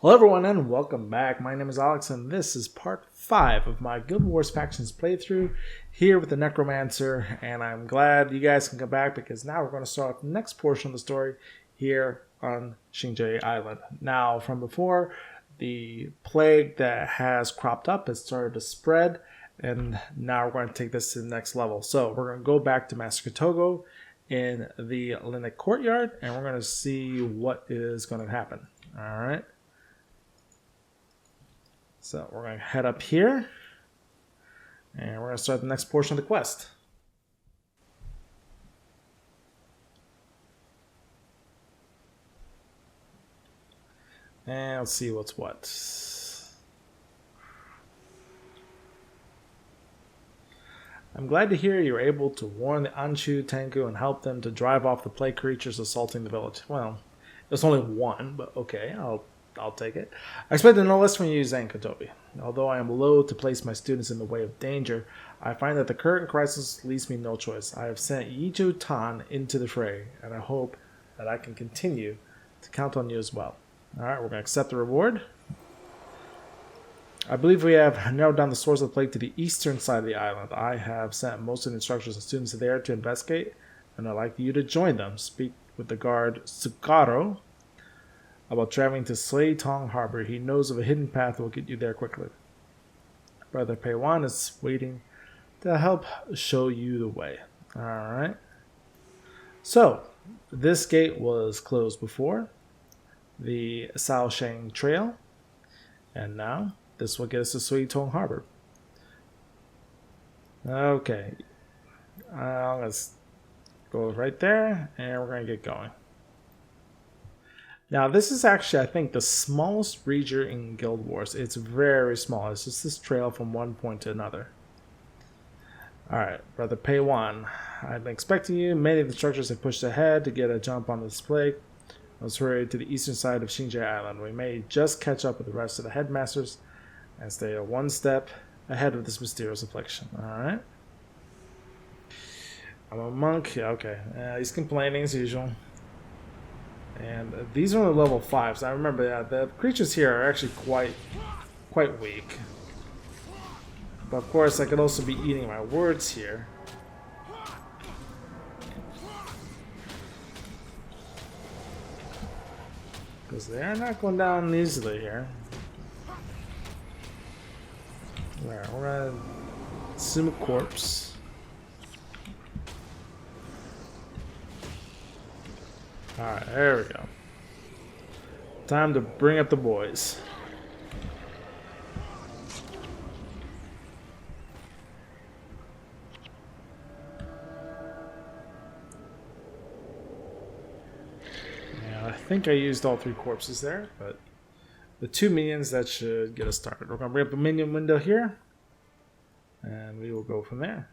Hello everyone and welcome back. My name is Alex and this is part 5 of my Guild Wars Factions playthrough here with the Necromancer, and I'm glad you guys can come back because now we're going to start off the next portion of the story here on Xingzhe Island. Now, from before, the plague that has cropped up has started to spread, and now we're going to take this to the next level. So we're going to go back to Master Katogo in the Linnet Courtyard and we're going to see what is going to happen. Alright. So we're going to head up here, and we're going to start the next portion of the quest. And let's see what's what. I'm glad to hear you were able to warn the Anshu Tengu and help them to drive off the plague creatures assaulting the village. Well, it's only one, but okay, I'll take it. I expected no less from you, Zankatobi. Although I am loath to place my students in the way of danger, I find that the current crisis leaves me no choice. I have sent Yichu Tan into the fray, and I hope that I can continue to count on you as well. Alright, we're going to accept the reward. I believe we have narrowed down the source of the plague to the eastern side of the island. I have sent most of the instructors and students there to investigate, and I'd like you to join them. Speak with the guard Sukaro about traveling to Seitung Harbor. He knows of a hidden path that will get you there quickly. Brother Peiwan is waiting to help show you the way. Alright. So, this gate was closed before, the Shaosheng Trail, and now this will get us to Seitung Harbor. Okay. Let's go right there, and we're going to get going. Now, this is actually, I think, the smallest region in Guild Wars. It's very small. It's just this trail from one point to another. Alright, Brother Peiwan, I've been expecting you. Many of the structures have pushed ahead to get a jump on this plague. Let's hurry to the eastern side of Xingzhe Island. We may just catch up with the rest of the headmasters and stay one step ahead of this mysterious affliction. Alright. I'm a monk. Yeah, okay. He's complaining as usual. And these are only level 5s. I remember that the creatures here are actually quite weak. But of course, I could also be eating my words here. Because they are not going down easily here. Alright, we're gonna assume a corpse. Alright, there we go. Time to bring up the boys. Yeah, I think I used all 3 corpses there, but the 2 minions, that should get us started. We're going to bring up a minion window here, and we will go from there.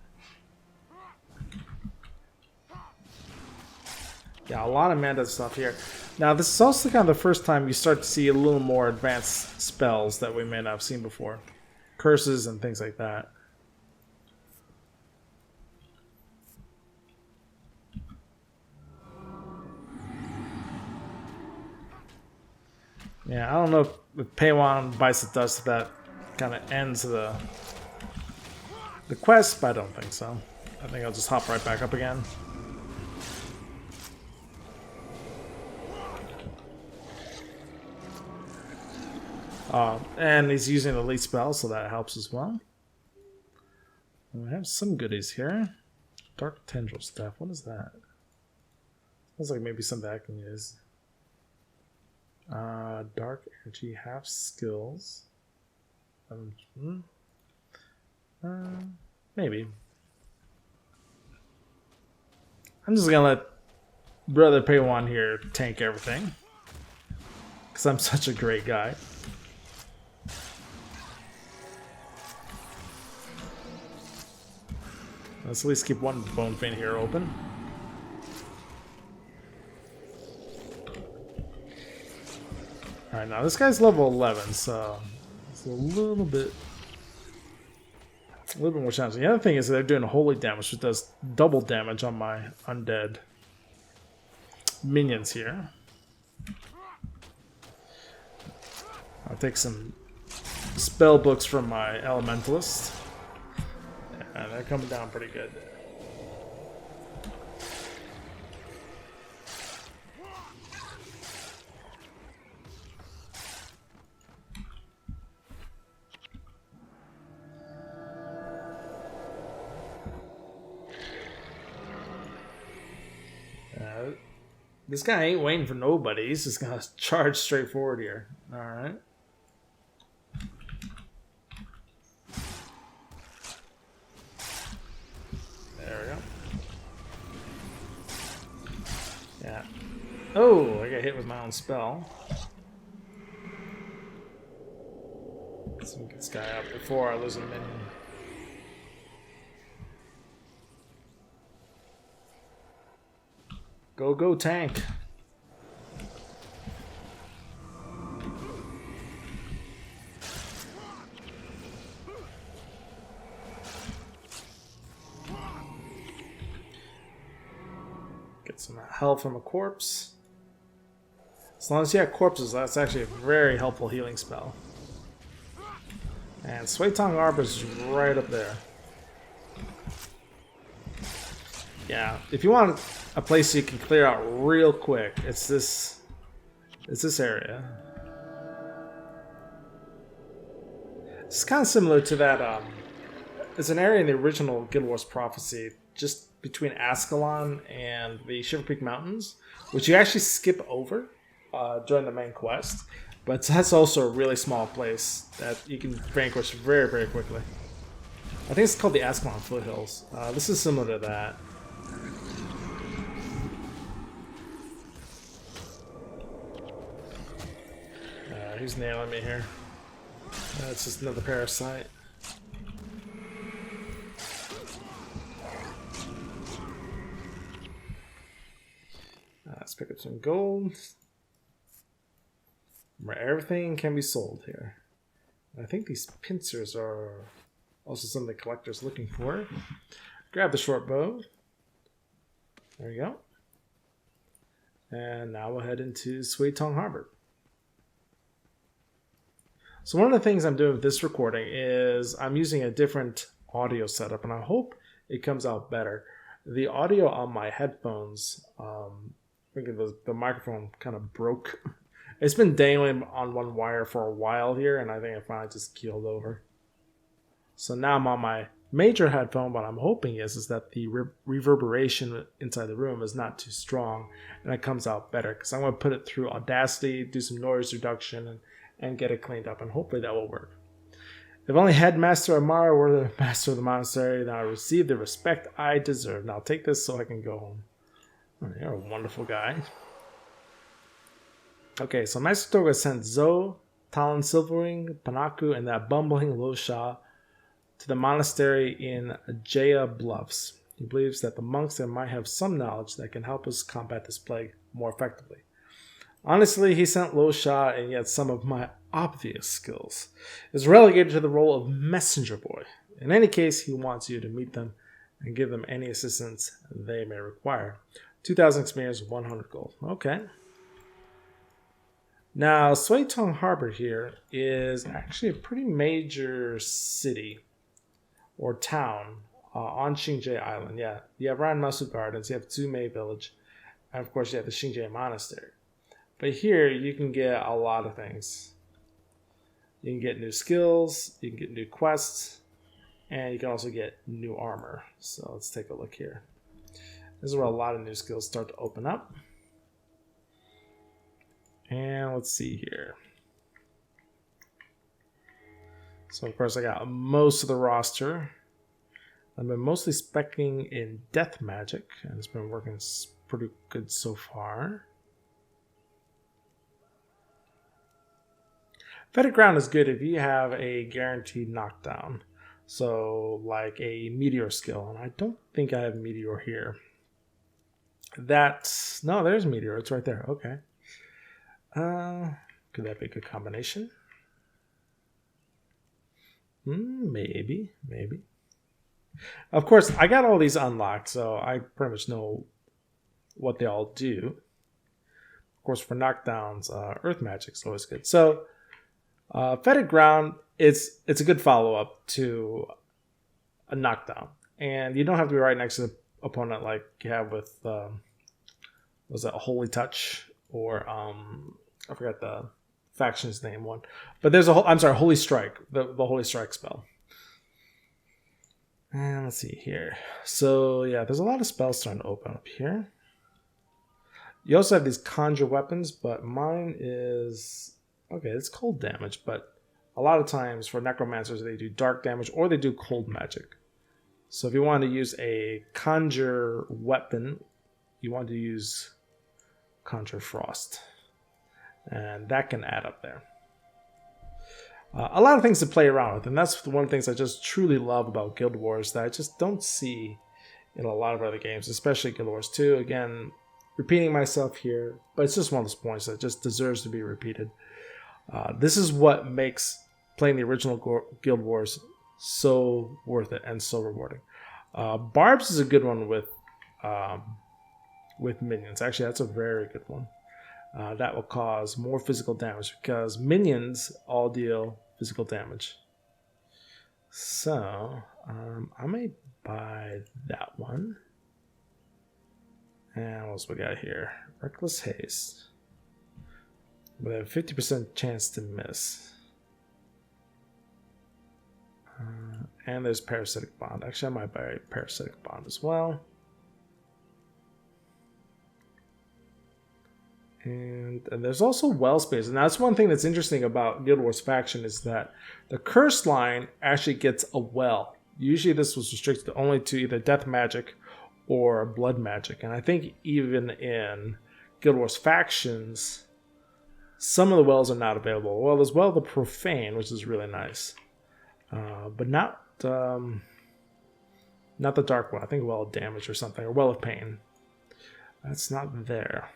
Yeah, a lot of mana stuff here. Now, this is also kind of the first time you start to see a little more advanced spells that we may not have seen before. Curses and things like that. Yeah, I don't know if Peiwan bites the dust, that kind of ends the quest, but I don't think so. I think I'll just hop right back up again. And he's using the elite spell, so that helps as well. And we have some goodies here. Dark Tendril Staff. What is that? Sounds like maybe something I can use. Dark Energy, half skills. Maybe. I'm just gonna let Brother Peiwan here tank everything, because I'm such a great guy. Let's at least keep one bone vein here open. Alright, now this guy's level 11, so it's a little bit more challenging. The other thing is that they're doing holy damage, which does double damage on my undead minions here. I'll take some spell books from my elementalist. Yeah, they're coming down pretty good. This guy ain't waiting for nobody. He's just gonna charge straight forward here. All right. There we go. Yeah. Oh, I got hit with my own spell. Let's get this guy up before I lose a minion. Go, go, tank. Get some health from a corpse. As long as you have corpses, that's actually a very helpful healing spell. And Seitung Arbor is right up there. Yeah, if you want a place you can clear out real quick, it's this area. It's kind of similar to that. It's an area in the original Guild Wars Prophecy, just between Ascalon and the Shiver Peak Mountains, which you actually skip over during the main quest. But that's also a really small place that you can vanquish very, very quickly. I think it's called the Ascalon Foothills. This is similar to that. He's nailing me here. It's just another parasite. Let's pick up some gold. Remember, everything can be sold here. I think these pincers are also something the collector's looking for. Grab the short bow. There we go. And now we'll head into Seitung Harbor. So one of the things I'm doing with this recording is I'm using a different audio setup, and I hope it comes out better. The audio on my headphones, I think the microphone kind of broke. It's been dangling on one wire for a while here, and I think it finally just keeled over. So now I'm on my major headphone. What I'm hoping is that the reverberation inside the room is not too strong, and it comes out better, because I'm going to put it through Audacity, do some noise reduction, and get it cleaned up, and hopefully that will work. If only Headmaster Amara were the master of the monastery, then I would receive the respect I deserve. Now take this so I can go home. Oh, you're a wonderful guy. Okay, so Master Toga sent Zoe, Talon Silverwing, Panaku, and that bumbling Losha to the monastery in Jaya Bluffs. He believes that the monks there might have some knowledge that can help us combat this plague more effectively. Honestly, he sent Losha, and yet some of my obvious skills is relegated to the role of messenger boy. In any case, he wants you to meet them and give them any assistance they may require. 2,000 experience, 100 gold. Okay. Now, Seitung Harbor here is actually a pretty major city or town on Xingjie Island. Yeah, you have Ranmasu Gardens, you have Zumei Village, and of course you have the Xingjie Monastery. But here you can get a lot of things. You can get new skills, you can get new quests, and you can also get new armor. So let's take a look here. This is where a lot of new skills start to open up. And let's see here. So of course I got most of the roster. I've been mostly speccing in death magic, and it's been working pretty good so far. Fetid Ground is good if you have a guaranteed knockdown. So like a meteor skill, and I don't think I have meteor here. No, there's meteor, it's right there. Okay. Could that be a good combination? Maybe. Of course, I got all these unlocked, so I pretty much know what they all do. Of course, for knockdowns, earth magic is always good. So, Fetid Ground, it's a good follow-up to a knockdown. And you don't have to be right next to the opponent like you have with, was that Holy Touch? Or, I forgot the faction's name one. But there's Holy Strike, the Holy Strike spell. And let's see here. So, yeah, there's a lot of spells starting to open up here. You also have these conjure weapons, but mine is... Okay, it's cold damage, but a lot of times for necromancers, they do dark damage or they do cold magic. So if you want to use a conjure weapon, you want to use Conjure Frost. And that can add up there. A lot of things to play around with, and that's one of the things I just truly love about Guild Wars that I just don't see in a lot of other games, especially Guild Wars 2. Again, repeating myself here, but it's just one of those points that just deserves to be repeated. This is what makes playing the original Guild Wars so worth it and so rewarding. Barbs is a good one with minions. Actually, that's a very good one. That will cause more physical damage because minions all deal physical damage. So, I may buy that one. And what else we got here? Reckless Haste. With a 50% chance to miss. And there's Parasitic Bond. Actually, I might buy Parasitic Bond as well. And there's also well space, and that's one thing that's interesting about Guild Wars faction is that the curse line actually gets a well. Usually this was restricted only to either death magic or blood magic, and I think even in Guild Wars factions, some of the wells are not available. Well, there's Well the Profane, which is really nice, but not the dark one. I think Well of Damage or something, or Well of Pain. That's not there.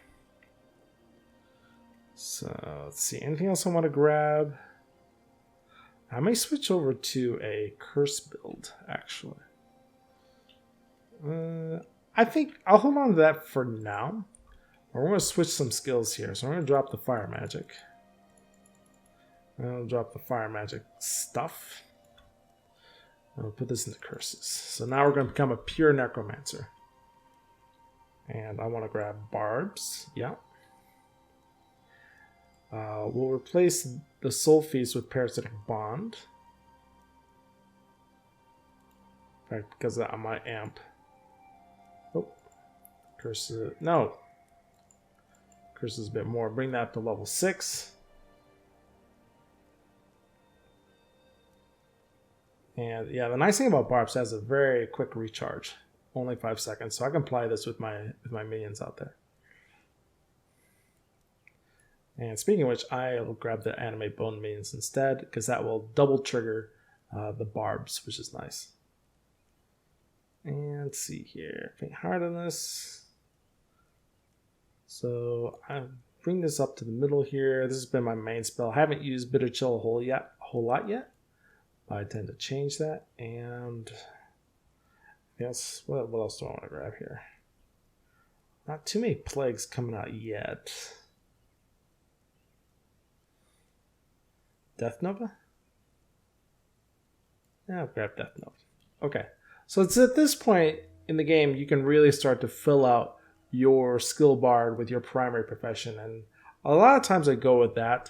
So, let's see. Anything else I want to grab? I may switch over to a curse build, actually. I think I'll hold on to that for now. We're going to switch some skills here. So, I'm going to drop the fire magic. I'll drop the fire magic stuff. I'll put this into curses. So, now we're going to become a pure necromancer. And I want to grab barbs. Yeah. We'll replace the Soul Feast with Parasitic Bond. In fact, because on my amp. Oh. Curses. No. Curses a bit more. Bring that up to level 6. And yeah, the nice thing about Barbs has a very quick recharge. Only 5 seconds. So I can apply this with my minions out there. And speaking of which, I will grab the Animate Bone Minions instead, because that will double trigger the Barbs, which is nice. And let's see here. Faint Heartedness. So I bring this up to the middle here. This has been my main spell. I haven't used Bitter Chill a whole lot yet. I tend to change that. And yes, what else do I want to grab here? Not too many plagues coming out yet. Death Nova? Yeah, I'll grab Death Nova. Okay. So it's at this point in the game you can really start to fill out your skill bar with your primary profession. And a lot of times I go with that.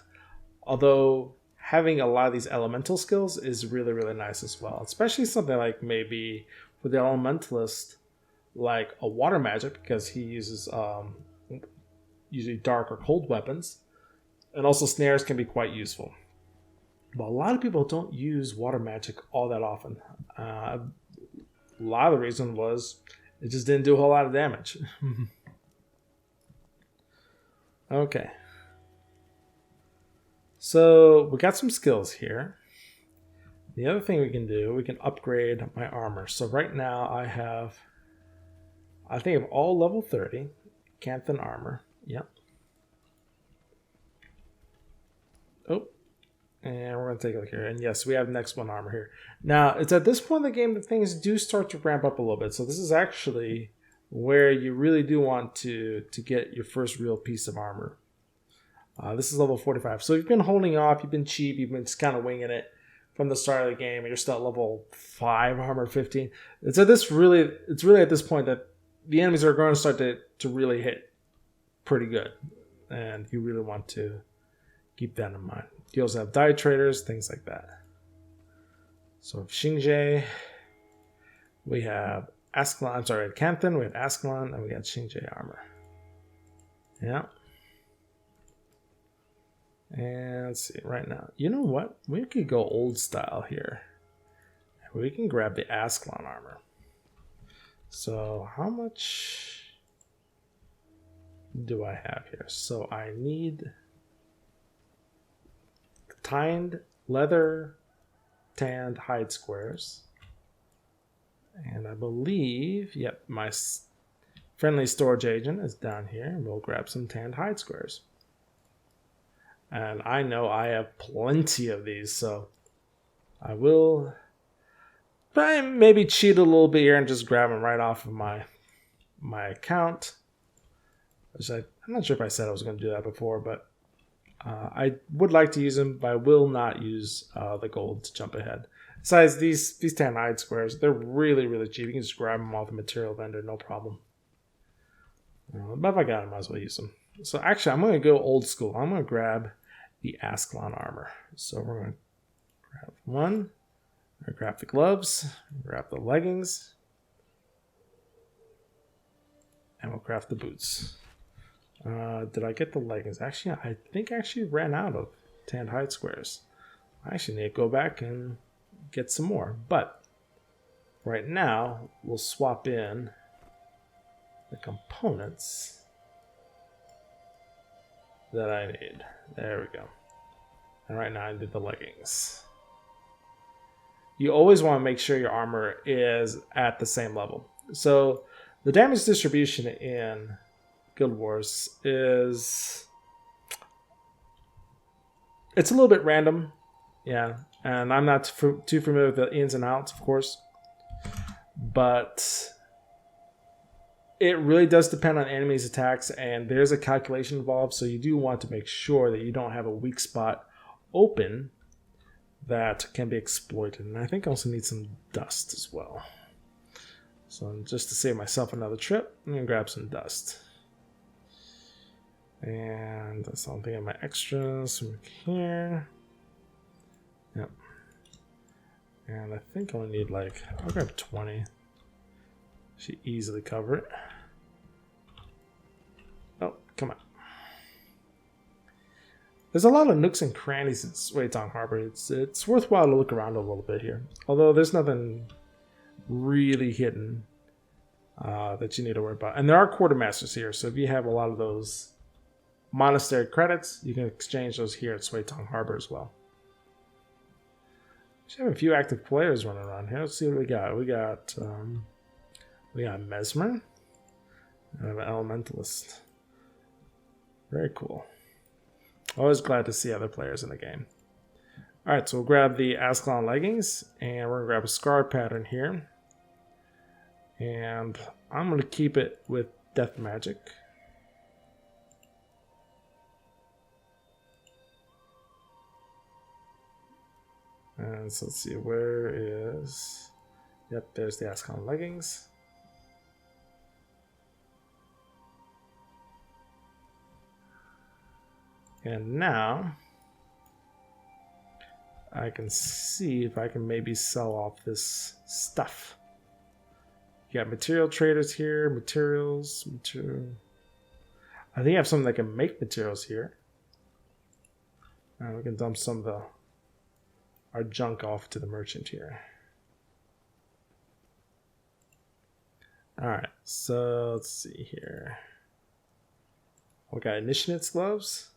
Although having a lot of these elemental skills is really, really nice as well. Especially something like maybe for the elementalist, like a water magic, because he uses usually dark or cold weapons. And also snares can be quite useful. But a lot of people don't use water magic all that often. A lot of the reason was it just didn't do a whole lot of damage. Okay. So we got some skills here. The other thing we can do, we can upgrade my armor. So right now I have, I think of all level 30, Canthan armor. Yep. Oh. And we're going to take a look here. And yes, we have next one armor here. Now, it's at this point in the game that things do start to ramp up a little bit. So this is actually where you really do want to get your first real piece of armor. This is level 45. So you've been holding off, you've been cheap, you've been just kind of winging it from the start of the game, and you're still at level 5, armor 15. It's really at this point that the enemies are going to start to really hit pretty good. And you really want to keep that in mind. You also have die traders, things like that. So Xingje, we have Ascalon, I'm sorry, Canthan, we have Ascalon, and we got Xingje armor. Yeah. And let's see, right now, you know what? We could go old style here. We can grab the Ascalon armor. So how much do I have here? So I need tanned leather, tanned hide squares. And I believe, yep, my friendly storage agent is down here. And we'll grab some tanned hide squares. And I know I have plenty of these, so I will maybe cheat a little bit here and just grab them right off of my account. Which I'm not sure if I said I was going to do that before, but I would like to use them, but I will not use the gold to jump ahead. Besides, these 10 hide squares, they're really, really cheap. You can just grab them off the material vendor, no problem. But if I got them, I might as well use them. So actually, I'm going to go old school. I'm going to grab the Ascalon armor. So we're going to grab one. We're going to grab the gloves. Grab the leggings. And we'll craft the boots. Did I get the leggings? Actually, I think I actually ran out of tanned hide squares. I actually need to go back and get some more. But right now, we'll swap in the components that I need. There we go. And right now I did the leggings. You always want to make sure your armor is at the same level. So the damage distribution in Guild Wars is... it's a little bit random. Yeah. And I'm not too familiar with the ins and outs, of course. But it really does depend on enemies' attacks, and there's a calculation involved, so you do want to make sure that you don't have a weak spot open that can be exploited. And I think I also need some dust as well. So just to save myself another trip, I'm going to grab some dust. And that's something in my extras from here. Yep. And I think I only need I'll grab 20. Should easily cover it. Oh, come on. There's a lot of nooks and crannies in Seitung Harbor. It's worthwhile to look around a little bit here. Although there's nothing really hidden that you need to worry about. And there are quartermasters here, so if you have a lot of those monastery credits, you can exchange those here at Seitung Harbor as well. We have a few active players running around here. Let's see what we got. We got Mesmer. I have an Elementalist. Very cool. Always glad to see other players in the game. Alright, so we'll grab the Ascalon leggings, and we're going to grab a scar pattern here. And I'm going to keep it with Death Magic. And so let's see, where is... Yep, there's the Ascalon leggings. And now I can see if I can maybe sell off this stuff. You got material traders here, materials, material. I think I have something that can make materials here. And we can dump some of our junk off to the merchant here. Alright, so let's see here. We got Initiates gloves.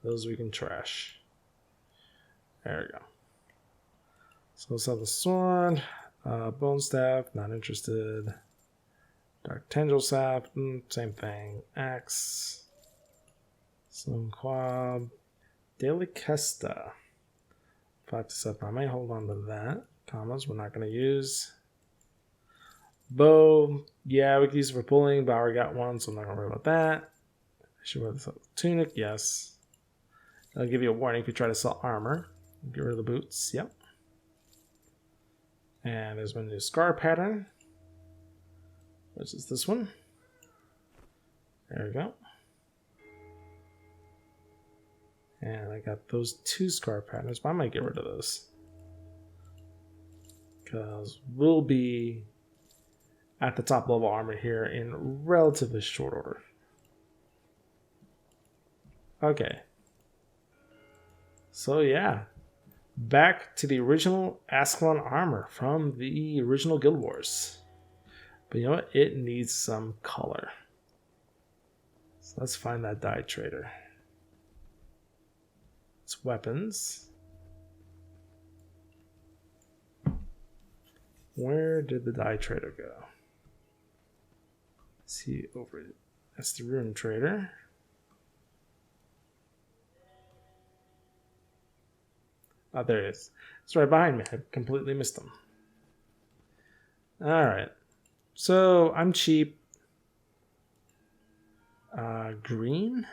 Those we can trash. There we go. So let's have the sword. Bone staff, not interested. Dark tendril staff, same thing. Axe. Slim quab. Daily Kesta. 5 to 7. I might hold on to that. Commas we're not going to use. Bow. Yeah, we can use it for pulling, but I already got one, so I'm not going to worry about that. I should wear this tunic, yes. I'll give you a warning if you try to sell armor. Get rid of the boots. Yep. And there's my new scar pattern, which is this one. There we go. And I got those 2 scar patterns, but I might get rid of those. Because we'll be at the top level armor here in relatively short order. Okay. So yeah. Back to the original Ascalon armor from the original Guild Wars. But you know what? It needs some color. So let's find that dye trader. It's weapons. Where did the dye trader go? See over it. That's the rune trader. Oh, there it is. It's right behind me. I completely missed them. Alright. So, I'm cheap. Green?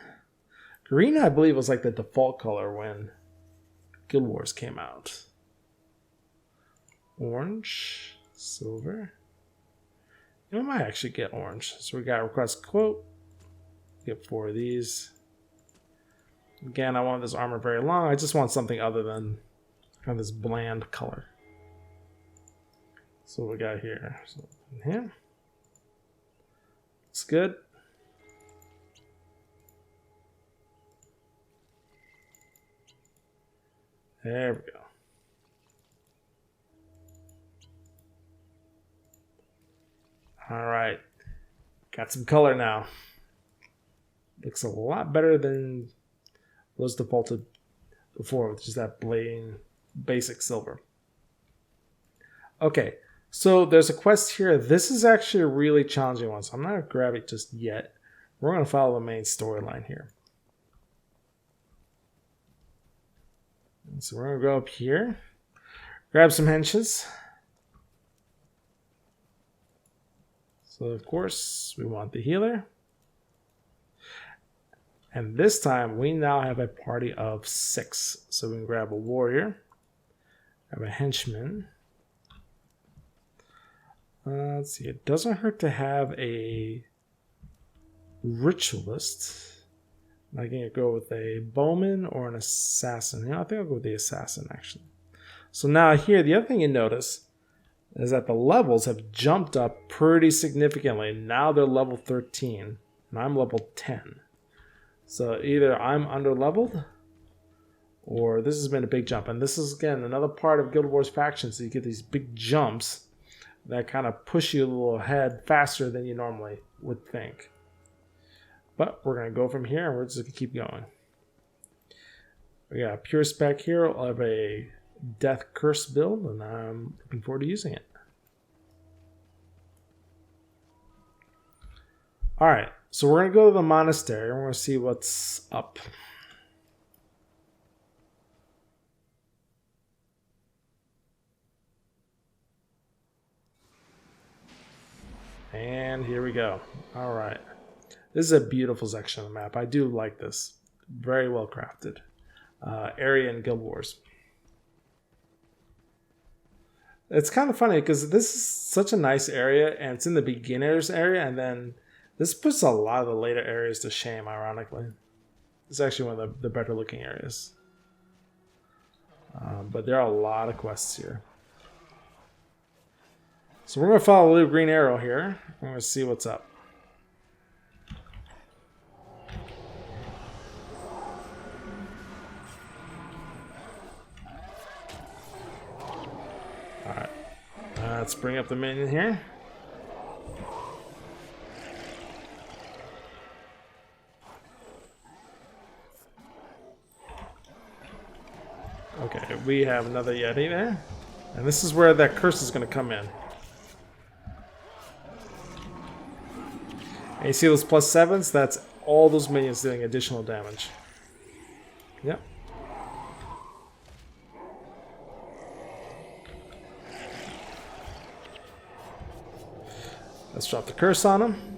Green, I believe, was like the default color when Guild Wars came out. Orange. Silver. You know, I might actually get orange. So we got request quote. Get 4 of these. Again, I want this armor very long. I just want something other than kind of this bland color. So what we got here. So here. Looks good. There we go. All right. Got some color now. Looks a lot better than was defaulted before, which is that plain basic silver. Okay, so there's a quest here. This is actually a really challenging one, so I'm not going to grab it just yet. We're going to follow the main storyline here. And so we're going to go up here, grab some henches. So of course, we want the healer. And this time, we now have a party of 6. So we can grab a warrior, grab a henchman. Let's see, it doesn't hurt to have a ritualist. I can go with a bowman or an assassin. You know, I think I'll go with the assassin, actually. So now here, the other thing you notice is that the levels have jumped up pretty significantly. Now they're level 13, and I'm level 10. So either I'm under-leveled, or this has been a big jump. And this is, again, another part of Guild Wars factions. So you get these big jumps that kind of push you a little ahead faster than you normally would think. But we're going to go from here, and we're just going to keep going. We got a pure spec here. I'll have a Death Curse build, and I'm looking forward to using it. Alright, so we're going to go to the monastery, and we're going to see what's up. And here we go. Alright. This is a beautiful section of the map. I do like this. Very well crafted. Area in Guild Wars. It's kind of funny because this is such a nice area, and it's in the beginner's area, and then this puts a lot of the later areas to shame, ironically. It's actually one of the better looking areas. But there are a lot of quests here. So we're going to follow the little green arrow here. We're going to see what's up. Alright. Let's bring up the minion here. Okay, we have another Yeti there. And this is where that curse is going to come in. And you see those +7s? That's all those minions doing additional damage. Yep. Let's drop the curse on them.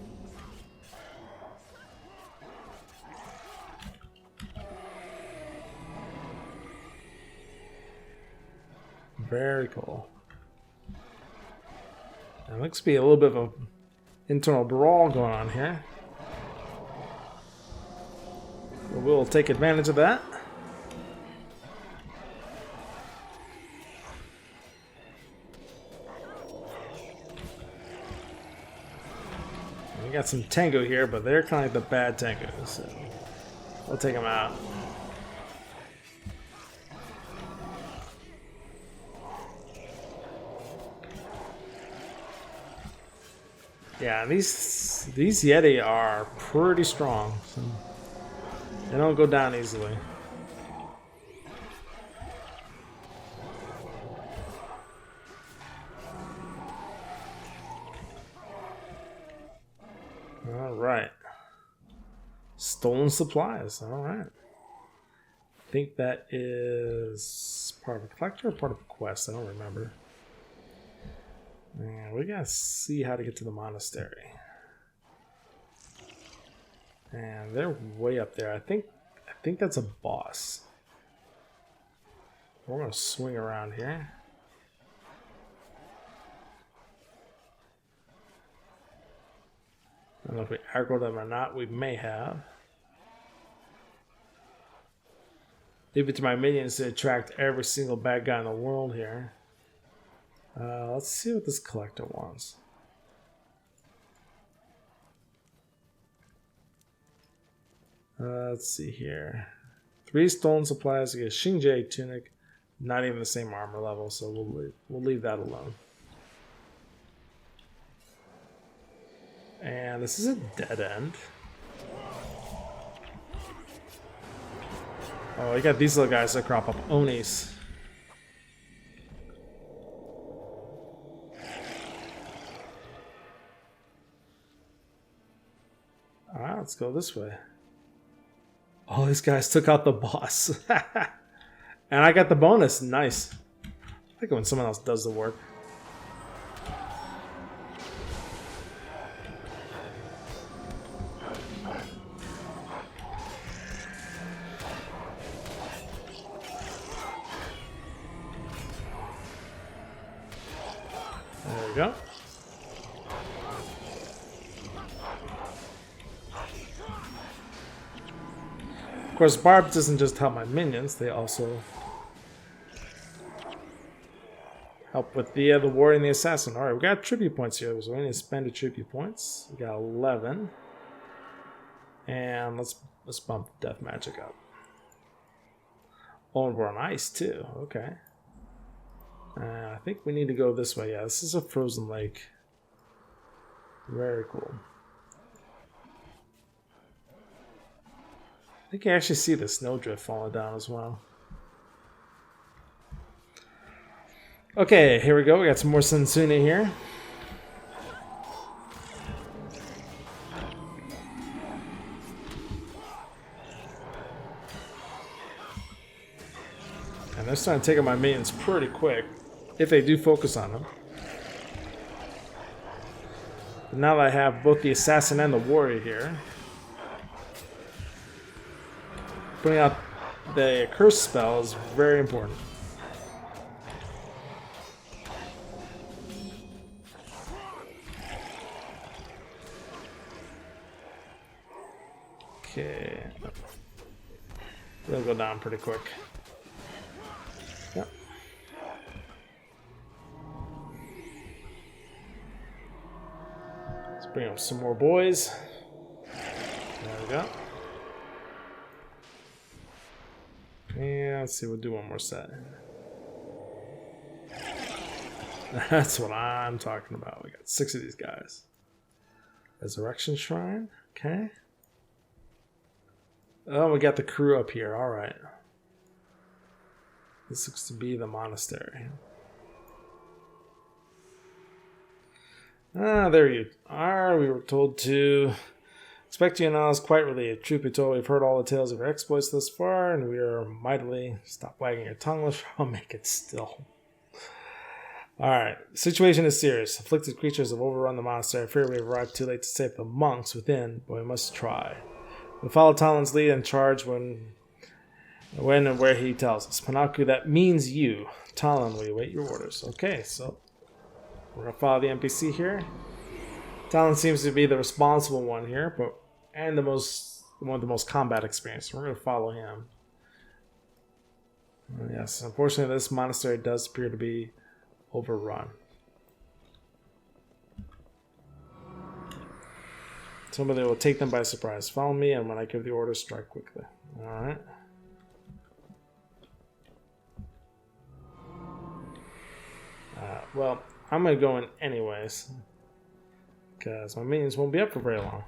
Very cool. It looks to be a little bit of an internal brawl going on here. We'll take advantage of that. We got some Tango here, but they're kind of like the bad Tangos, so we'll take them out. Yeah, these Yeti are pretty strong. So they don't go down easily. All right. Stolen supplies. All right. I think that is part of a collector or part of a quest. I don't remember. And we gotta see how to get to the monastery. And they're way up there. I think that's a boss. We're gonna swing around here. I don't know if we aggro them or not. We may have. Leave it to my minions to attract every single bad guy in the world here. Let's see what this collector wants. Let's see here. 3 stolen supplies to get a Xingje tunic. Not even the same armor level, so we'll leave that alone. And this is a dead end. Oh, you got these little guys that crop up. Onis. Alright, let's go this way. Oh, these guys took out the boss. And I got the bonus. Nice. I like it when someone else does the work. There we go. Of course, Barb doesn't just help my minions, they also help with the warrior and the assassin. Alright, we got tribute points here, so we need to spend the tribute points. We got 11. And let's bump death magic up. Oh, and we're on ice too. Okay. I think we need to go this way. Yeah, this is a frozen lake. Very cool. I think you actually see the snowdrift falling down as well. Okay, here we go. We got some more Sensuna here. And they're starting to take out my minions pretty quick, if they do focus on them. But now that I have both the assassin and the warrior here, putting out the curse spell is very important. Okay. They'll go down pretty quick. Yep. Let's bring up some more boys. There we go. Yeah, let's see, we'll do one more set. That's what I'm talking about. We got 6 of these guys. Resurrection Shrine, okay. Oh, we got the crew up here, alright. This looks to be the monastery. Ah, there you are. We were told to expect you now is quite relieved. Truth be told, we've heard all the tales of your exploits thus far, and we are mightily... Stop wagging your tongue, let's try to make it still. Alright, the situation is serious. Afflicted creatures have overrun the monastery. I fear we have arrived too late to save the monks within, but we must try. We'll follow Talon's lead and charge when When and where he tells us. Panaku, that means you. Talon, we await your orders. Okay, so we're gonna follow the NPC here. Talon seems to be the responsible one here, and the one with the most combat experience. We're gonna follow him. Yes, unfortunately, this monastery does appear to be overrun. Somebody will take them by surprise. Follow me, and when I give the order, strike quickly. Alright. Well, I'm going to go in anyways, because my minions won't be up for very long.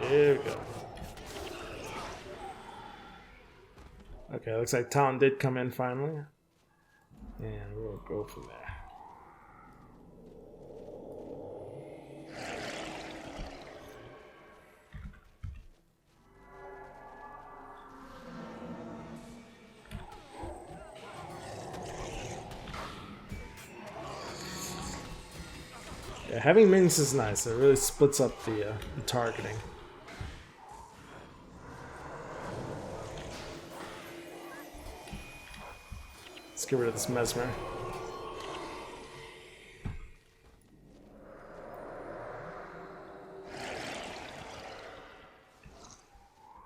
Here we go. Okay, looks like Talon did come in finally. And we'll go from there. Yeah, having minions is nice. It really splits up the targeting. Let's get rid of this Mesmer.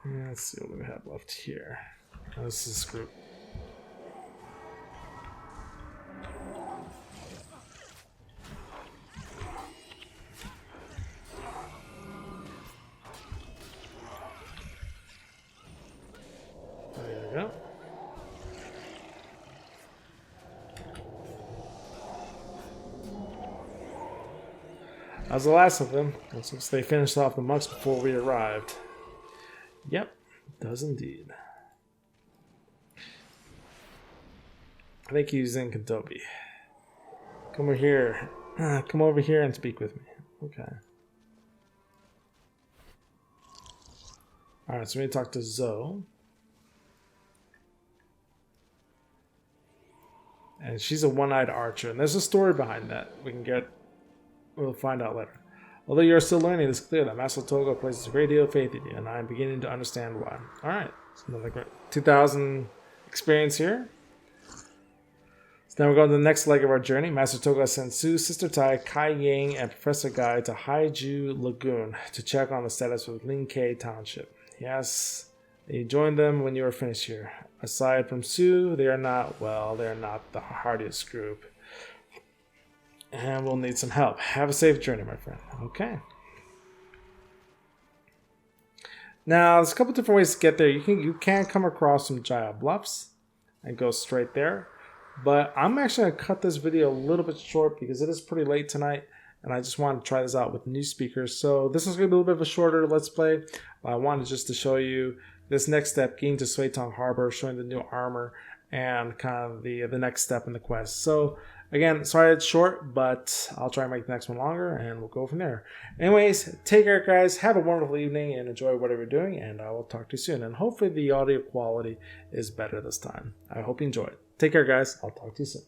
Let's see what we have left here. Oh, this is this group. There we go. That was the last of them, since they finished off the monks before we arrived. Yep, does indeed. Thank you, Zenkantobi. Come over here. Come over here and speak with me. Okay. Alright, so we need to talk to Zoe. And she's a one-eyed archer, and there's a story behind that. We'll find out later. Although you're still learning, it's clear that Master Togo places a great deal of faith in you, and I'm beginning to understand why. Alright, so another great 2,000 experience here. So now we're going to the next leg of our journey. Master Togo sent Su, Sister Tai, Kai Yang, and Professor Guy to Haiju Lagoon to check on the status of Lin-Kei Township. Yes, you joined them when you were finished here. Aside from Su, they're not the hardiest group. And we'll need some help. Have a safe journey, my friend. Okay. Now, there's a couple different ways to get there. You can come across some Jaya Bluffs and go straight there. But I'm actually going to cut this video a little bit short because it is pretty late tonight. And I just wanted to try this out with new speakers. So this is going to be a little bit of a shorter Let's Play. I wanted just to show you this next step, getting to Seitung Harbor, showing the new armor, and kind of the next step in the quest. So again, sorry it's short, but I'll try and make the next one longer, and we'll go from there. Anyways, take care, guys. Have a wonderful evening, and enjoy whatever you're doing, and I will talk to you soon. And hopefully the audio quality is better this time. I hope you enjoy it. Take care, guys. I'll talk to you soon.